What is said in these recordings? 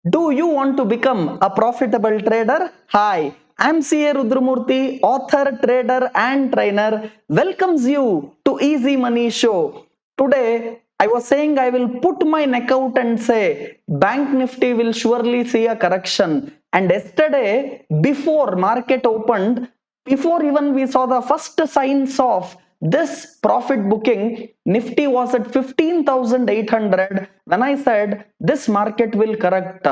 Do you want to become a profitable trader? Hi, I'm CA Rudramurthy, author, trader, and trainer. Welcomes you to Easy Money Show. Today, I was saying I will put my neck out and say Bank Nifty will surely see a correction. And yesterday, before market opened, before even we saw the first signs of this profit booking, Nifty was at 15,800 when I said this market will correct.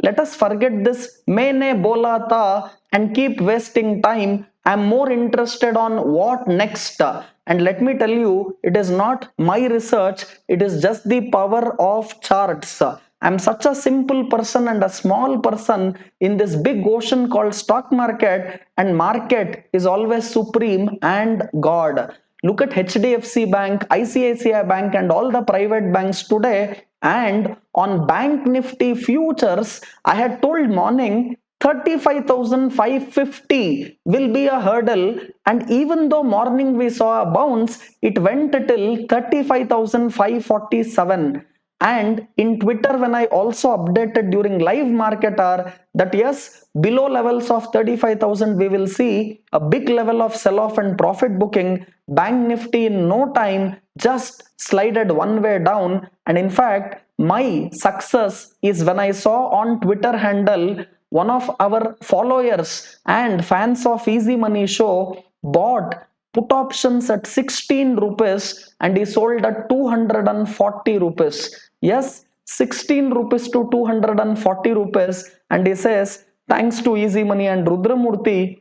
Let us forget this Mene Bolata and keep wasting time. I'm more interested on what next. And let me tell you, it is not my research, it is just the power of charts. I'm such a simple person and a small person in this big ocean called stock market, and market is always supreme and God. Look at HDFC Bank, ICICI Bank, and all the private banks today. And on Bank Nifty futures, I had told morning 35,550 will be a hurdle, and even though morning we saw a bounce, it went till 35,547. And in Twitter, when I also updated during live market hour that yes, below levels of 35,000 we will see a big level of sell off and profit booking. Bank Nifty in no time just slided one way down. And in fact, my success is when I saw on Twitter handle one of our followers and fans of Easy Money Show bought put options at 16 rupees and he sold at 240 rupees. Yes, 16 rupees to 240 rupees. And he says, thanks to Easy Money and Rudramurthy.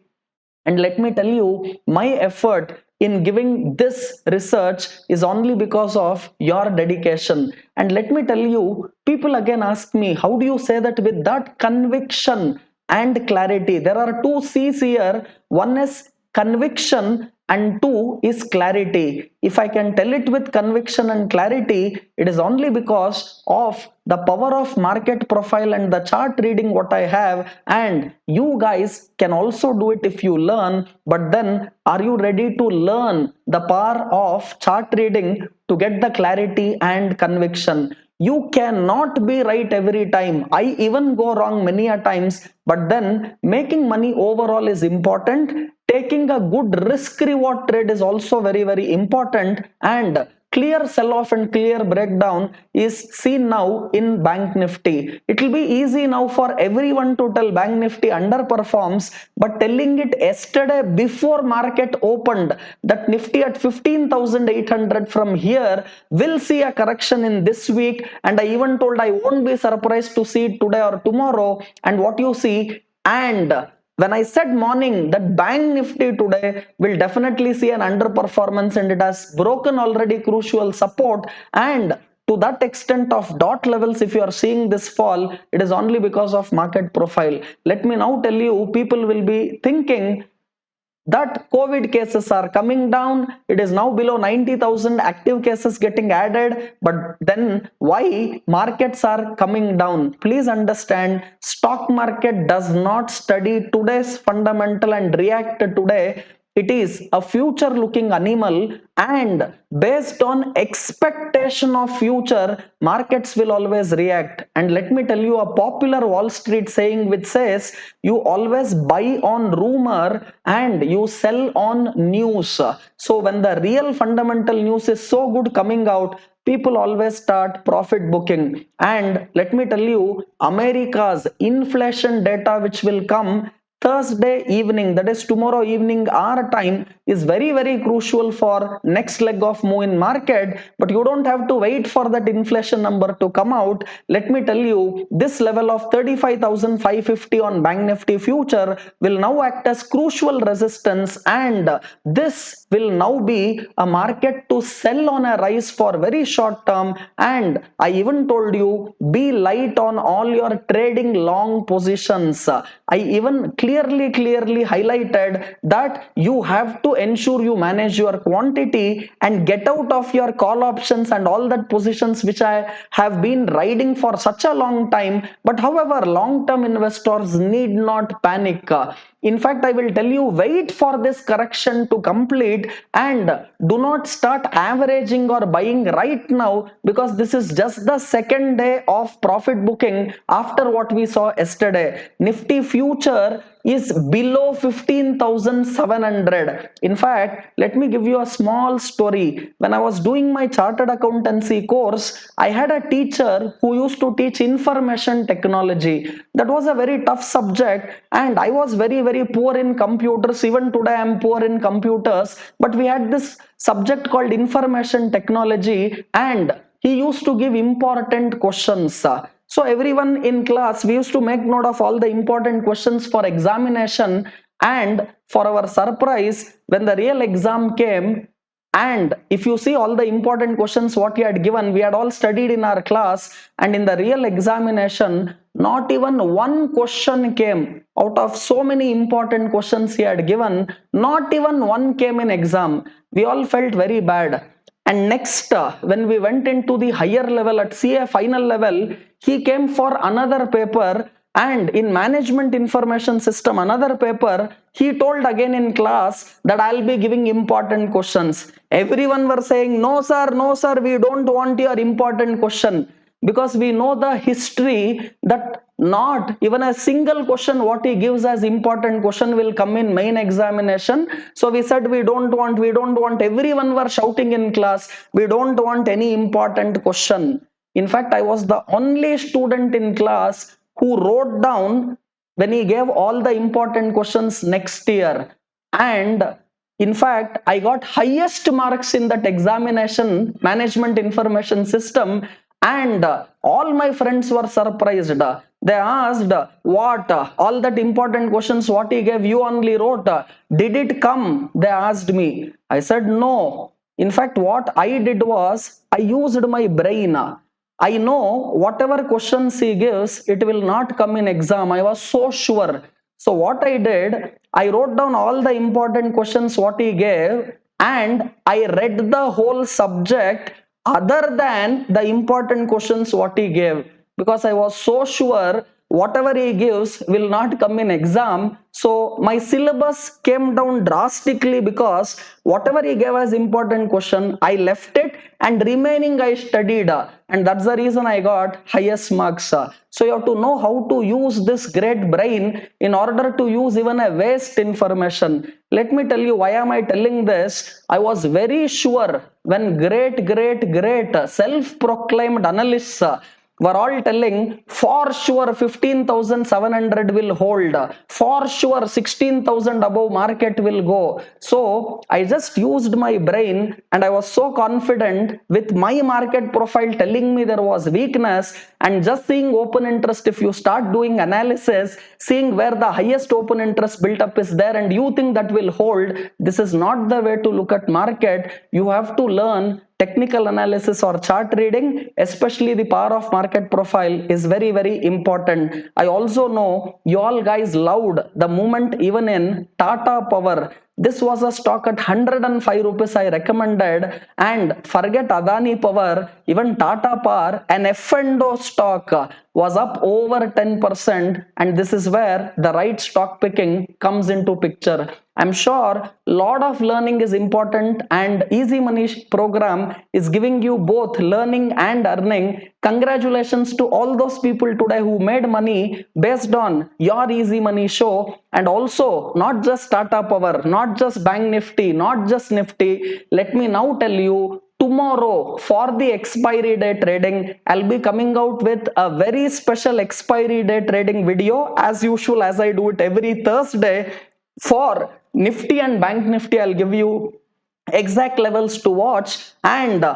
And let me tell you, my effort in giving this research is only because of your dedication. And let me tell you, people again ask me, how do you say that with that conviction and clarity? There are two C's here. One is conviction and two is clarity. If I can tell it with conviction and clarity, it is only because of the power of market profile and the chart reading what I have. And you guys can also do it if you learn. But then, are you ready to learn the power of chart reading to get the clarity and conviction? You cannot be right every time. I even go wrong many a times, but then making money overall is important. Taking a good risk reward trade is also very important, and clear sell off and clear breakdown is seen now in Bank Nifty. It will be easy now for everyone to tell Bank Nifty underperforms, but telling it yesterday before market opened that Nifty at 15,800 from here will see a correction in this week, and I even told I won't be surprised to see it today or tomorrow. And what you see, and when I said morning that Bank Nifty today will definitely see an underperformance and it has broken already crucial support, and to that extent of dot levels, if you are seeing this fall, it is only because of market profile. Let me now tell you, people will be thinking that COVID cases are coming down. It is now below 90,000 active cases getting added. But then why markets are coming down? Please understand, stock market does not study today's fundamental and react today. It is a future looking animal, and based on expectation of future, markets will always react. And let me tell you a popular Wall Street saying which says you always buy on rumor and you sell on news. So when the real fundamental news is so good coming out, people always start profit booking. And let me tell you, America's inflation data which will come Thursday evening, that is tomorrow evening our time, is very crucial for next leg of move in market. But you don't have to wait for that inflation number to come out. Let me tell you, this level of 35,550 on Bank Nifty future will now act as crucial resistance, and this will now be a market to sell on a rise for very short term. And I even told you, be light on all your trading long positions. I even clearly highlighted that you have to ensure you manage your quantity and get out of your call options and all that positions which I have been riding for such a long time. But however, long term investors need not panic. In fact, I will tell you, wait for this correction to complete and do not start averaging or buying right now, because this is just the second day of profit booking after what we saw yesterday. Nifty future is below 15,700. In fact, let me give you a small story. When I was doing my chartered accountancy course, I had a teacher who used to teach information technology. That was a very tough subject, and I was very poor in computers. Even today I am poor in computers, but we had this subject called information technology, and he used to give important questions. So everyone in class, we used to make note of all the important questions for examination, and for our surprise, when the real exam came, and if you see all the important questions what he had given, we had all studied in our class, and in the real examination, not even one question came out of so many important questions he had given. Not even one came in exam. We all felt very bad. And next, when we went into the higher level at CA final level, he came for another paper, and in management information system another paper, he told again in class that I'll be giving important questions. Everyone were saying, no sir, no sir, we don't want your important question, because we know the history that not even a single question what he gives as important question will come in main examination. So we said we don't want. Everyone were shouting in class, we don't want any important question. In fact, I was the only student in class who wrote down when he gave all the important questions next year. And in fact, I got highest marks in that examination, management information system, and all my friends were surprised. They asked, what? All that important questions what he gave, you only wrote. Did it come? They asked me. I said, no. In fact, what I did was, I used my brain. I know whatever questions he gives, it will not come in exam. I was so sure. So what I did, I wrote down all the important questions what he gave, and I read the whole subject other than the important questions what he gave, because I was so sure whatever he gives will not come in exam. So my syllabus came down drastically, because whatever he gave as important question, I left it, and remaining I studied, and that's the reason I got highest marks. So you have to know how to use this great brain in order to use even a waste information. Let me tell you, why am I telling this? I was very sure when great self-proclaimed analysts were all telling for sure 15,700 will hold, for sure 16,000 above market will go. So I just used my brain, and I was so confident with my market profile telling me there was weakness, and just seeing open interest. If you start doing analysis, seeing where the highest open interest built up is there, and you think that will hold, this is not the way to look at market. You have to learn technical analysis or chart reading. Especially the power of market profile is very important. I also know you all guys loved the movement even in Tata Power. This was a stock at 105 rupees I recommended, and forget Adani Power, even Tata Power, an F&O stock, was up over 10%, and this is where the right stock picking comes into picture. I'm sure lot of learning is important, and Easy Money program is giving you both learning and earning. Congratulations to all those people today who made money based on your Easy Money show. And also, not just Tata Power, not just Bank Nifty, not just Nifty. Let me now tell you, tomorrow for the expiry day trading, I'll be coming out with a very special expiry day trading video, as usual, as I do it every Thursday. For Nifty and Bank Nifty, I'll give you exact levels to watch, and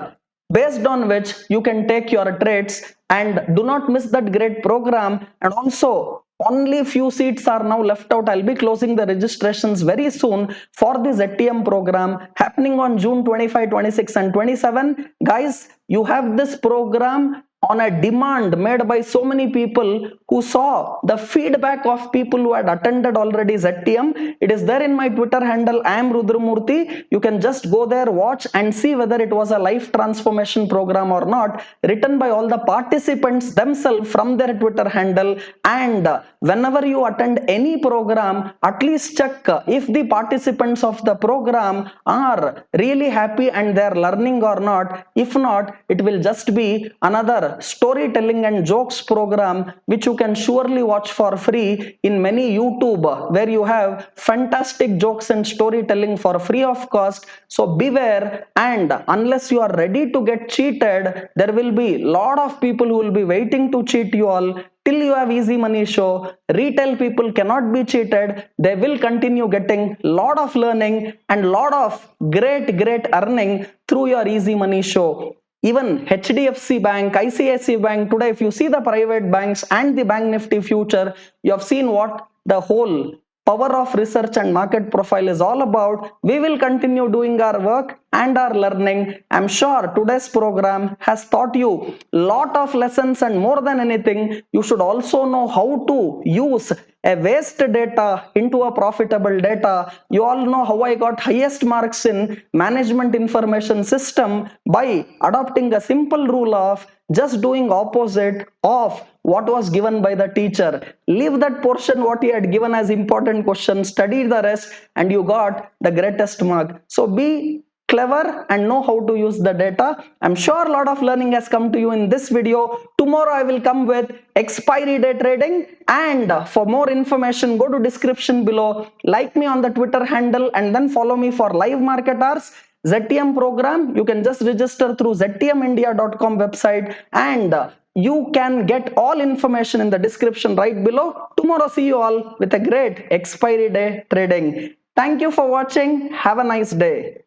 based on which you can take your trades. And do not miss that great program. And also, only few seats are now left out. I'll be closing the registrations very soon for the ZTM program happening on June 25, 26 and 27. Guys, you have this program on a demand made by so many people who saw the feedback of people who had attended already ZTM. It is there in my Twitter handle, I am Rudramurthy. You can just go there, watch and see whether it was a life transformation program or not, written by all the participants themselves from their Twitter handle. And whenever you attend any program, at least check if the participants of the program are really happy and they are learning or not. If not, it will just be another storytelling and jokes program which you can surely watch for free in many YouTube, where you have fantastic jokes and storytelling for free of cost. So beware, and unless you are ready to get cheated, there will be lot of people who will be waiting to cheat you all. Till you have Easy Money Show, retail people cannot be cheated. They will continue getting lot of learning and lot of great earning through your Easy Money Show. Even HDFC Bank, ICICI Bank, today if you see the private banks and the Bank Nifty future, you have seen what the whole power of research and market profile is all about. We will continue doing our work and our learning. I'm sure today's program has taught you lot of lessons, and more than anything, you should also know how to use a waste data into a profitable data. You all know how I got highest marks in management information system by adopting a simple rule of just doing opposite of what was given by the teacher. Leave that portion what he had given as important question, study the rest, and you got the greatest mark. So be clever and know how to use the data. I'm sure a lot of learning has come to you in this video. Tomorrow I will come with expiry day trading, and for more information go to description below, like me on the Twitter handle, and then follow me for live market hours. ZTM program, you can just register through ztmindia.com website, and you can get all information in the description right below. Tomorrow see you all with a great expiry day trading. Thank you for watching. Have a nice day.